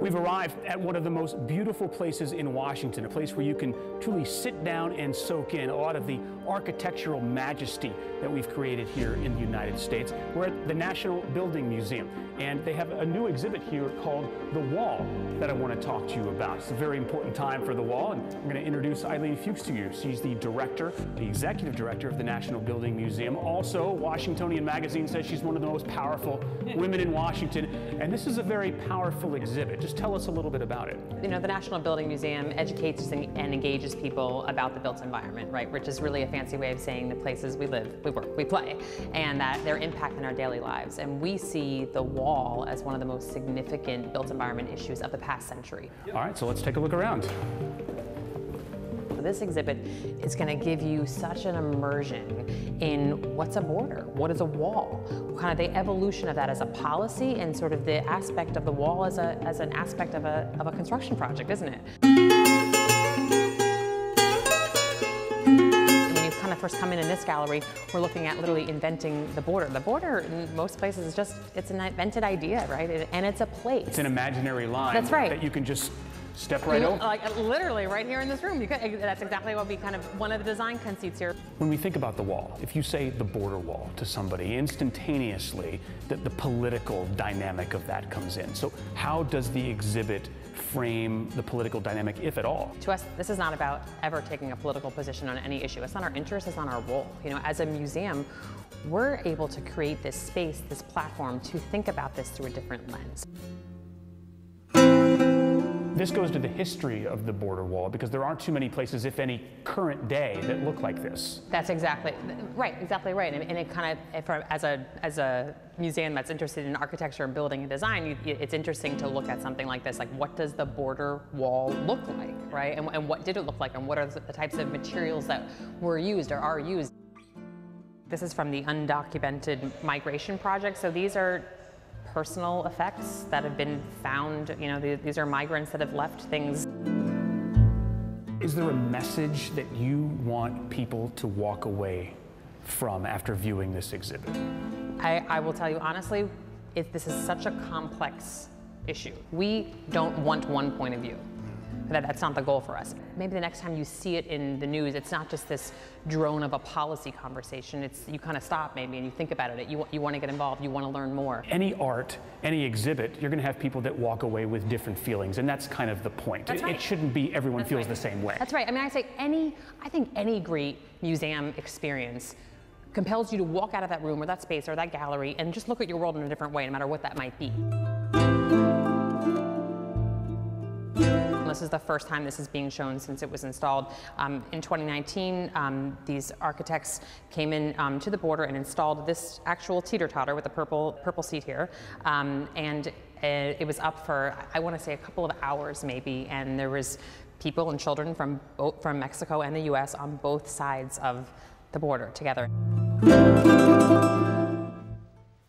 We've arrived at one of the most beautiful places in Washington, a place where you can truly sit down and soak in a lot of the architectural majesty that we've created here in the United States. We're at the National Building Museum, and they have a new exhibit here called The Wall that I want to talk to you about. It's a very important time for The Wall, and I'm going to introduce Eileen Fuchs to you. She's the director, the executive director of the National Building Museum. Also, Washingtonian Magazine says she's one of the most powerful women in Washington, and this is a very powerful exhibit. Just tell us a little bit about it. You know, the National Building Museum educates and engages people about the built environment, right? Which is really a fancy way of saying the places we live, we work, we play, and that their impact in our daily lives. And we see the wall as one of the most significant built environment issues of the past century. All right, so let's take a look around. This exhibit is going to give you such an immersion in what's a border, what is a wall, kind of the evolution of that as a policy, and sort of the aspect of the wall as an aspect of a construction project, isn't it? When you kind of first come in this gallery, we're looking at literally inventing the border. The border in most places is just, it's an invented idea, right? And it's a place. It's an imaginary line. That's right. That you can just step right over. Like literally right here in this room. That's exactly what we kind of, one of the design conceits here. When we think about the wall, if you say the border wall to somebody, instantaneously the political dynamic of that comes in. So how does the exhibit frame the political dynamic, if at all? To us, this is not about ever taking a political position on any issue. It's not our interest, it's not our role. You know, as a museum, we're able to create this space, this platform to think about this through a different lens. This goes to the history of the border wall, because there aren't too many places, if any, current day that look like this. That's exactly right. And it kind of, as a museum that's interested in architecture and building and design, it's interesting to look at something like this. Like, what does the border wall look like, right? And what did it look like, and what are the types of materials that were used or are used? This is from the Undocumented Migration Project. So these are personal effects that have been found. You know, these are migrants that have left things. Is there a message that you want people to walk away from after viewing this exhibit? I will tell you honestly, this is such a complex issue. We don't want one point of view. That's not the goal for us. Maybe the next time you see it in the news, it's not just this drone of a policy conversation. It's, you kind of stop maybe and you think about it. You want to get involved, you want to learn more. Any art, any exhibit, you're going to have people that walk away with different feelings, and that's kind of the point. That's right. It shouldn't be everyone feels the same way. That's right. I mean, I think any great museum experience compels you to walk out of that room or that space or that gallery and just look at your world in a different way, no matter what that might be. This is the first time this is being shown since it was installed. In 2019, these architects came in to the border and installed this actual teeter-totter with the purple seat here. And it was up for, I want to say, a couple of hours maybe, and there was people and children from Mexico and the US on both sides of the border together.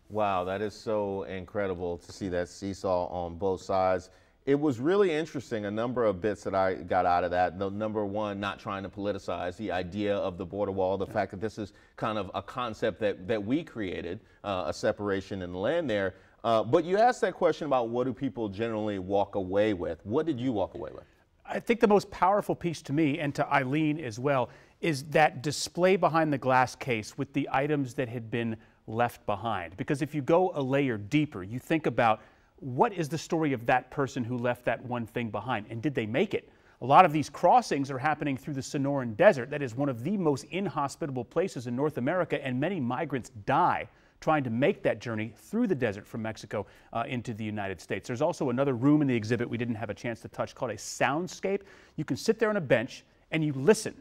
Wow, that is so incredible to see that seesaw on both sides. It was really interesting, a number of bits that I got out of that. The number one, not trying to politicize the idea of the border wall, the fact that this is kind of a concept that we created, a separation in the land there. But you asked that question about what do people generally walk away with. What did you walk away with? I think the most powerful piece to me, and to Eileen as well, is that display behind the glass case with the items that had been left behind. Because if you go a layer deeper, you think about what is the story of that person who left that one thing behind, and did they make it? A lot of these crossings are happening through the Sonoran Desert. That is one of the most inhospitable places in North America, and many migrants die trying to make that journey through the desert from Mexico into the United States. There's also another room in the exhibit we didn't have a chance to touch called a soundscape. You can sit there on a bench and you listen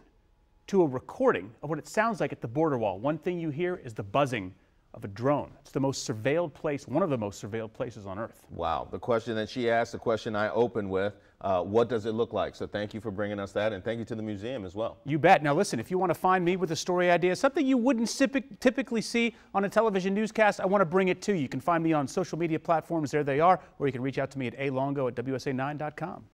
to a recording of what it sounds like at the border wall. One thing you hear is the buzzing of a drone. It's the most surveilled place, one of the most surveilled places on Earth. Wow. The question that she asked, the question I opened with, what does it look like? So thank you for bringing us that, and thank you to the museum as well. You bet. Now listen, if you want to find me with a story idea, something you wouldn't typically see on a television newscast, I want to bring it to you. You can find me on social media platforms, there they are, or you can reach out to me at alongo@wsa9.com.